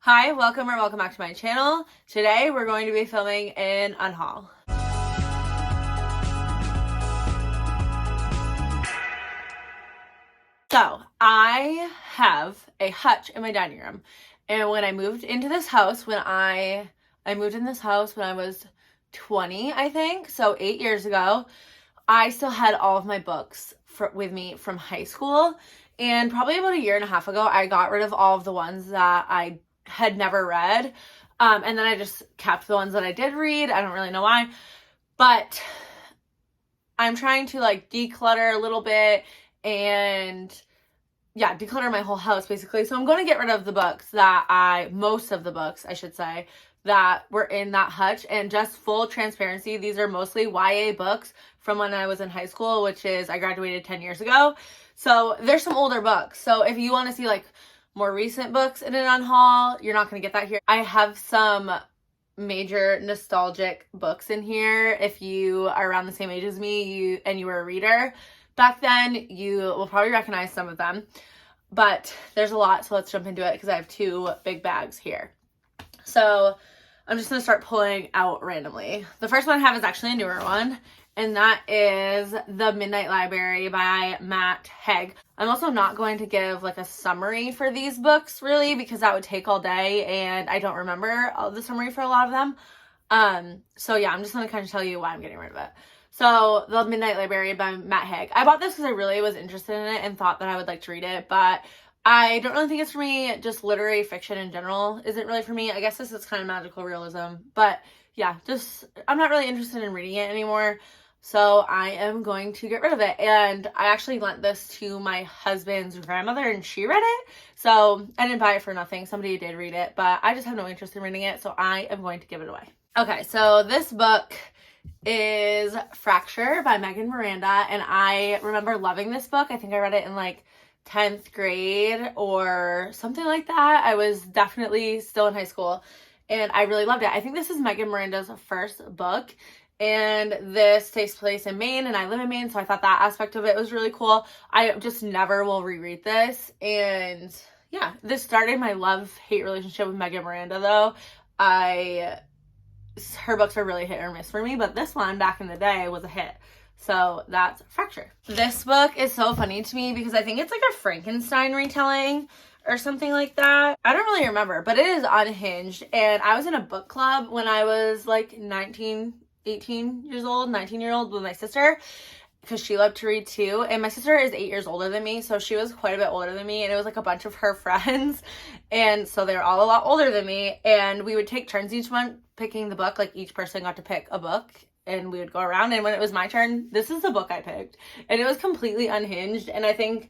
Hi, welcome back to my channel. Today we're going to be filming in Unhaul. So I have a hutch in my dining room, and when I moved into this house, I moved in this house when I was 20, I think, so 8 years ago. I still had all of my books with me from high school, and probably about a year and a half ago, I got rid of all of the ones that I had never read, and then I just kept the ones that I did read. I don't really know why, but I'm trying to declutter a little bit and declutter my whole house basically. So I'm going to get rid of the books most of the books, I should say, that were in that hutch. And just full transparency, these are mostly YA books from when I was in high school, which is I graduated 10 years ago. So there's some older books. So if you want to see more recent books in an unhaul, you're not going to get that here. I have some major nostalgic books in here. If you are around the same age as me and you were a reader back then, you will probably recognize some of them. But there's a lot, so let's jump into it because I have two big bags here. So I'm just going to start pulling out randomly. The first one I have is actually a newer one, and that is The Midnight Library by Matt Haig. I'm also not going to give a summary for these books really, because that would take all day and I don't remember the summary for a lot of them. So yeah, I'm just going to kind of tell you why I'm getting rid of it. So The Midnight Library by Matt Haig. I bought this because I really was interested in it and thought that I would like to read it, but I don't really think it's for me. Just literary fiction in general isn't really for me. I guess this is kind of magical realism, but yeah, I'm not really interested in reading it anymore. So I am going to get rid of it. And I actually lent this to my husband's grandmother and she read it. So I didn't buy it for nothing. Somebody did read it, but I just have no interest in reading it. So I am going to give it away. Okay, so this book is Fracture by Megan Miranda. And I remember loving this book. I think I read it in 10th grade or something like that. I was definitely still in high school and I really loved it. I think this is Megan Miranda's first book. And this takes place in Maine, and I live in Maine, so I thought that aspect of it was really cool. I just never will reread this. And yeah, this started my love-hate relationship with Megan Miranda, though. Her books are really hit or miss for me, but this one back in the day was a hit. So that's Fracture. This book is so funny to me because I think it's a Frankenstein retelling or something like that. I don't really remember, but it is unhinged. And I was in a book club when I was 18 years old, 19-year-old with my sister, because she loved to read too. And my sister is 8 years older than me, so she was quite a bit older than me, and it was a bunch of her friends, and so they were all a lot older than me, and we would take turns each one picking the book. Each person got to pick a book, and we would go around, and when it was my turn, this is the book I picked, and it was completely unhinged. And I think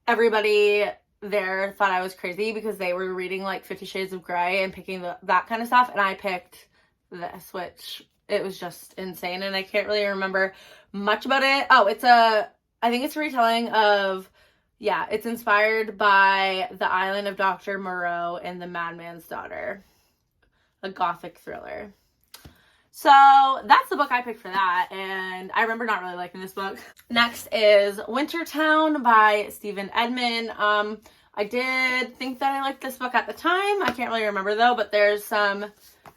everybody there thought I was crazy because they were reading 50 Shades of Grey and picking that kind of stuff, and I picked this, which it was just insane, and I can't really remember much about it. Oh, I think it's a retelling of, it's inspired by The Island of Dr. Moreau and the Madman's Daughter, a gothic thriller. So that's the book I picked for that, and I remember not really liking this book. Next is Wintertown by Stephen Edmond. I did think that I liked this book at the time. I can't really remember though, but there's some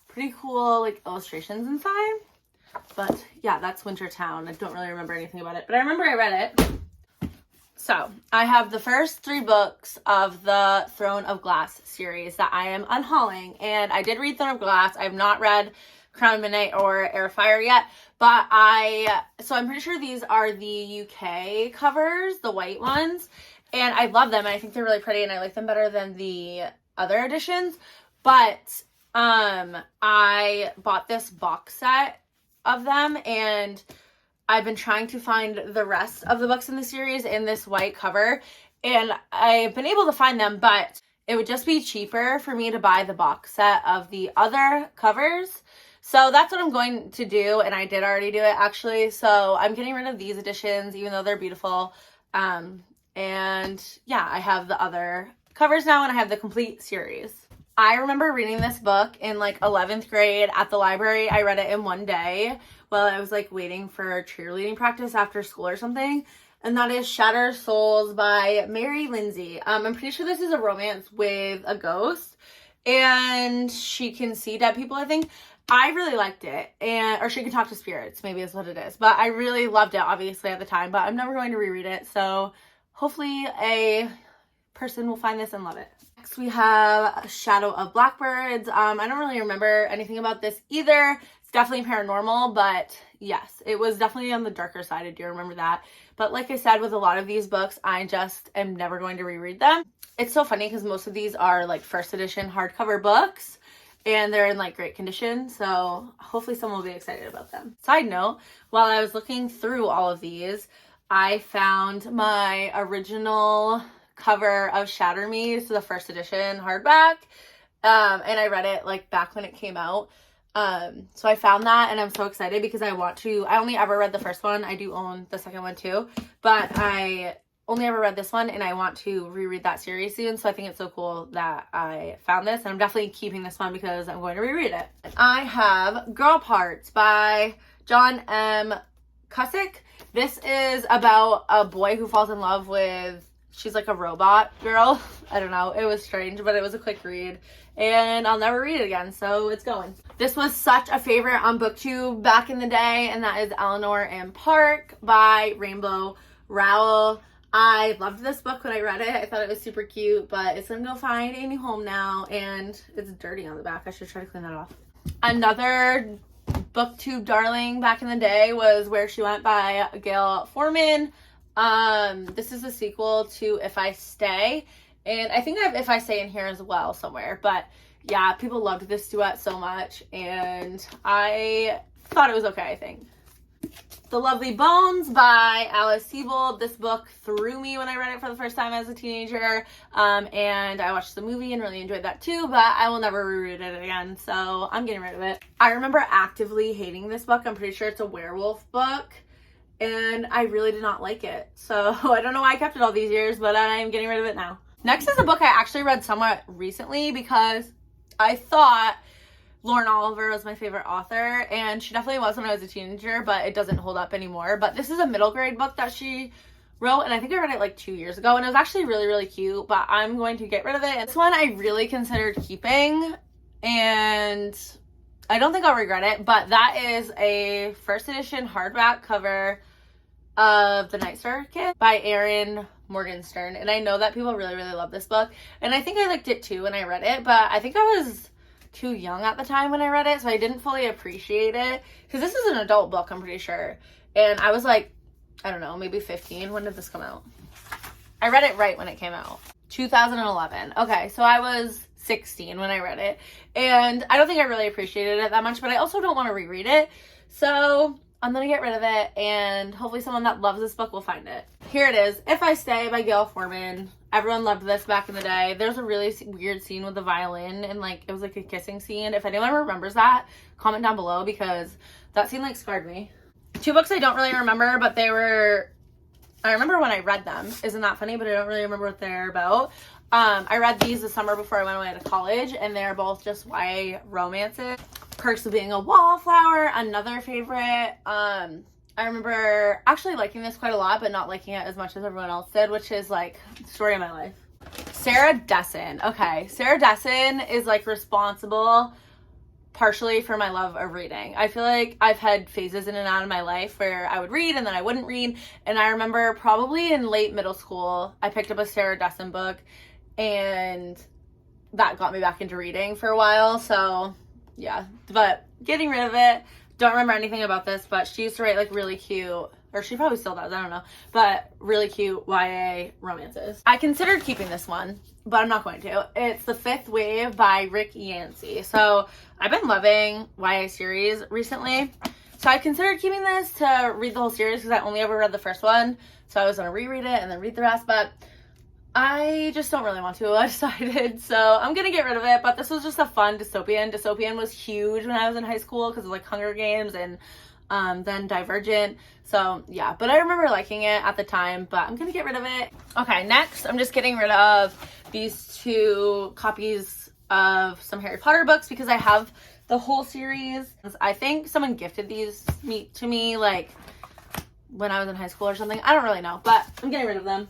pretty cool illustrations inside. But yeah, that's Wintertown. I don't really remember anything about it, but I remember I read it. So I have the first 3 books of the Throne of Glass series that I am unhauling, and I did read Throne of Glass. I have not read Crown of Midnight or Air of Fire yet, but so I'm pretty sure these are the UK covers, the white ones, and I love them, and I think they're really pretty, and I like them better than the other editions. But I bought this box set of them, and I've been trying to find the rest of the books in the series in this white cover, and I've been able to find them, but it would just be cheaper for me to buy the box set of the other covers. So that's what I'm going to do, and I did already do it actually. So I'm getting rid of these editions, even though they're beautiful. And yeah, I have the other covers now, and I have the complete series. I remember reading this book in 11th grade at the library. I read it in one day while I was waiting for cheerleading practice after school or something. And that is Shattered Souls by Mary Lindsay. I'm pretty sure this is a romance with a ghost. and she can see dead people, I think. I really liked it, or she can talk to spirits, maybe is what it is. But I really loved it, obviously, at the time, but I'm never going to reread it, so hopefully a person will find this and love it. Next, we have Shadow of Blackbirds. I don't really remember anything about this either. It's definitely paranormal, but yes, it was definitely on the darker side. I do remember that. But like I said, with a lot of these books, I just am never going to reread them. It's so funny because most of these are like first edition hardcover books, and they're in like great condition, so hopefully someone will be excited about them. Side note, while I was looking through all of these, I found my original cover of Shatter Me, so the first edition hardback, and I read it like back when it came out. So I found that, and I'm so excited because I only ever read the first one. I do own the second one too, but I only ever read this one, and I want to reread that series soon, so I think it's so cool that I found this, and I'm definitely keeping this one because I'm going to reread it. I have Girl Parts by John M. Cusick. This is about a boy who falls in love with, she's like a robot girl. I don't know, it was strange, but it was a quick read, and I'll never read it again, so it's going. This was such a favorite on BookTube back in the day, and that is Eleanor and Park by Rainbow Rowell. I loved this book when I read it. I thought it was super cute, but it's gonna go find a new home now, and it's dirty on the back. I should try to clean that off. Another BookTube darling back in the day was Where She Went by Gail Foreman. This is a sequel to If I Stay, and I think I have If I Stay in here as well somewhere, but yeah, people loved this duet so much, and I thought it was okay, I think. The Lovely Bones by Alice Sebold. This book threw me when I read it for the first time as a teenager, and I watched the movie and really enjoyed that too, but I will never reread it again, so I'm getting rid of it. I remember actively hating this book. I'm pretty sure it's a werewolf book, and I really did not like it, so I don't know why I kept it all these years, but I'm getting rid of it now. Next is a book I actually read somewhat recently because I thought Lauren Oliver was my favorite author, and she definitely was when I was a teenager, but it doesn't hold up anymore. But this is a middle grade book that she wrote, and I think I read it like 2 years ago, and it was actually really, really cute, but I'm going to get rid of it. And this one I really considered keeping, and I don't think I'll regret it, but that is a first edition hardback cover of The Night Circuit by Erin Morgenstern, and I know that people really, really love this book, and I think I liked it too when I read it, but I think I was too young at the time when I read it, so I didn't fully appreciate it, because this is an adult book, I'm pretty sure, and I was like, I don't know, maybe 15. When did this come out? I read it right when it came out, 2011. Okay, so I was 16 when I read it, and I don't think I really appreciated it that much, but I also don't want to reread it, so I'm gonna get rid of it, and hopefully someone that loves this book will find it. Here it is, If I Stay by Gail Foreman. Everyone loved this back in the day. There's a really weird scene with the violin, and like it was like a kissing scene. If anyone remembers that, comment down below, because that scene like scarred me. Two books I don't really remember, but I remember when I read them. Isn't that funny? But I don't really remember what they're about. I read these the summer before I went away to college, and they're both just YA romances. Perks of Being a Wallflower, another favorite. I remember actually liking this quite a lot, but not liking it as much as everyone else did, which is like Story of My Life. Sarah Dessen. Okay, Sarah Dessen is like responsible partially for my love of reading. I feel like I've had phases in and out of my life where I would read and then I wouldn't read, and I remember probably in late middle school I picked up a Sarah Dessen book, and that got me back into reading for a while, so yeah, but getting rid of it. Don't remember anything about this, but she used to write like really cute, or she probably still does, I don't know, but really cute YA romances. I considered keeping this one, but I'm not going to. It's The Fifth Wave by Rick Yancey. So I've been loving YA series recently, so I considered keeping this to read the whole series because I only ever read the first one, so I was going to reread it and then read the rest, but I just don't really want to, I decided, so I'm gonna get rid of it. But this was just a fun dystopian. Dystopian was huge when I was in high school because of like Hunger Games and then Divergent, so yeah, but I remember liking it at the time, but I'm gonna get rid of it. Okay, next I'm just getting rid of these two copies of some Harry Potter books because I have the whole series. I think someone gifted these to me like when I was in high school or something, I don't really know, but I'm getting rid of them.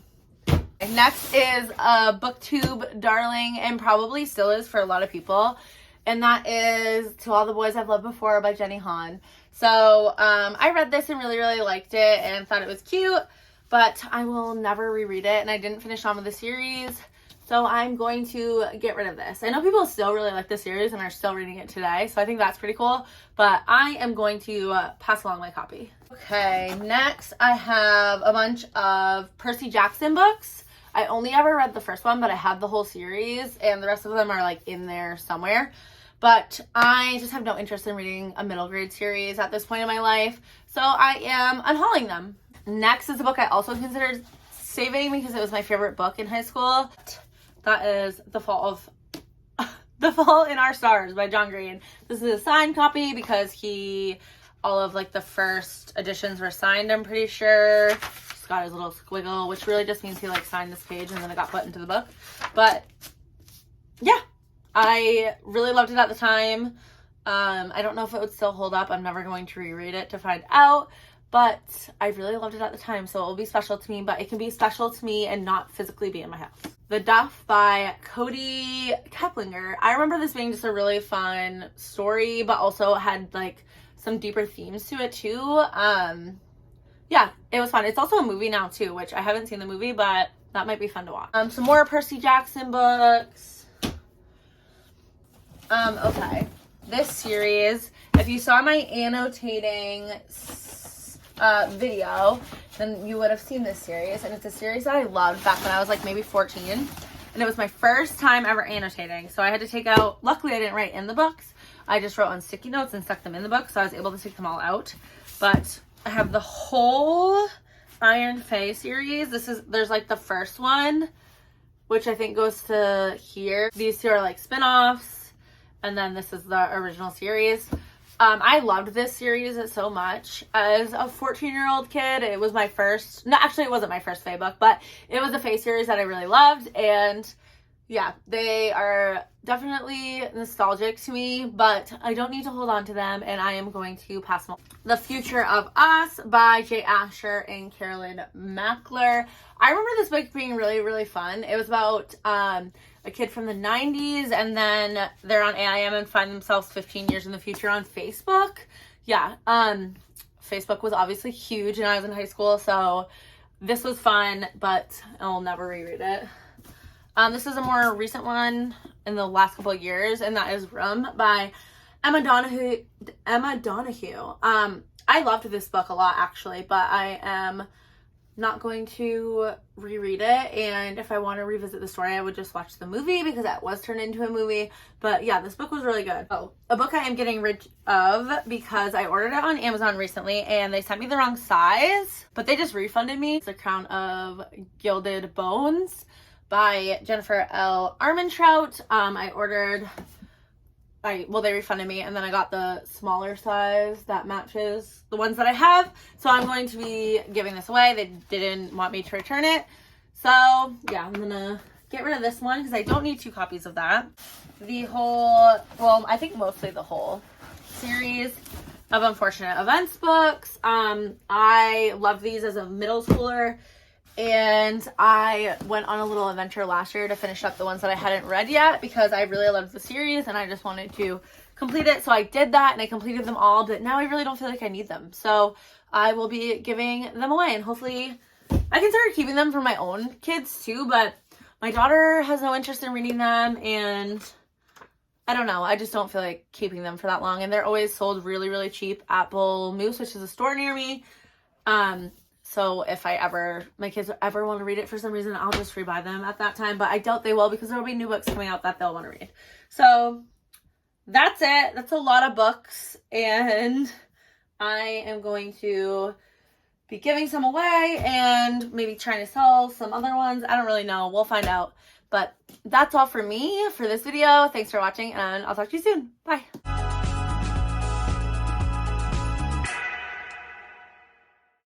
Next is a booktube darling, and probably still is for a lot of people, and that is To All the Boys I've Loved Before by Jenny Han. So I read this and really liked it and thought it was cute, but I will never reread it, and I didn't finish on with the series, so I'm going to get rid of this. I know people still really like the series and are still reading it today, so I think that's pretty cool, but I am going to pass along my copy. Okay, next I have a bunch of Percy Jackson books. I only ever read the first one, but I have the whole series, and the rest of them are like in there somewhere. But I just have no interest in reading a middle grade series at this point in my life, so I am unhauling them. Next is a book I also considered saving because it was my favorite book in high school. That is The Fault in Our Stars by John Green. This is a signed copy because all of like the first editions were signed, I'm pretty sure. Got his little squiggle, which really just means he like signed this page and then it got put into the book. But yeah, I really loved it at the time. I don't know if it would still hold up. I'm never going to reread it to find out, but I really loved it at the time, so it will be special to me, but it can be special to me and not physically be in my house. The Duff by Cody Keplinger. I remember this being just a really fun story, but also had like some deeper themes to it too. Yeah, it was fun. It's also a movie now too, which I haven't seen the movie, but that might be fun to watch. Some more Percy Jackson books. Okay. This series, if you saw my annotating video, then you would have seen this series. And it's a series that I loved back when I was like maybe 14. And it was my first time ever annotating. So I had to take out, luckily I didn't write in the books. I just wrote on sticky notes and stuck them in the book. So I was able to take them all out. But I have the whole Iron Fae series. There's like the first one, which I think goes to here. These two are like spin-offs, and then this is the original series. I loved this series so much. As a 14-year-old kid, it was my first, no, actually it wasn't my first Fae book, but it was a Fae series that I really loved, and yeah, they are definitely nostalgic to me, but I don't need to hold on to them, and I am going to pass them on. The Future of Us by Jay Asher and Carolyn Mackler. I remember this book being really fun. It was about a kid from the 90s, and then they're on AIM and find themselves 15 years in the future on Facebook. Yeah, Facebook was obviously huge when I was in high school, so this was fun, but I'll never reread it. This is a more recent one in the last couple of years, and that is Room by Emma Donoghue. I loved this book a lot, actually, but I am not going to reread it, and if I want to revisit the story, I would just watch the movie because that was turned into a movie. But yeah, this book was really good. Oh, a book I am getting rid of because I ordered it on Amazon recently, and they sent me the wrong size, but they just refunded me. It's The Crown of Gilded Bones by Jennifer L. Armentrout. They refunded me, and then I got the smaller size that matches the ones that I have. So I'm going to be giving this away. They didn't want me to return it. So yeah, I'm gonna get rid of this one because I don't need 2 copies of that. I think mostly the whole series of Unfortunate Events books. I loved these as a middle schooler, and I went on a little adventure last year to finish up the ones that I hadn't read yet because I really loved the series and I just wanted to complete it. So I did that and I completed them all, but now I really don't feel like I need them. So I will be giving them away, and hopefully I consider keeping them for my own kids too, but my daughter has no interest in reading them, and I don't know. I just don't feel like keeping them for that long, and they're always sold really cheap at Bull Moose, which is a store near me. So if my kids ever want to read it for some reason, I'll just rebuy them at that time. But I doubt they will because there will be new books coming out that they'll want to read. So that's it. That's a lot of books. And I am going to be giving some away and maybe trying to sell some other ones. I don't really know. We'll find out. But that's all for me for this video. Thanks for watching, and I'll talk to you soon. Bye.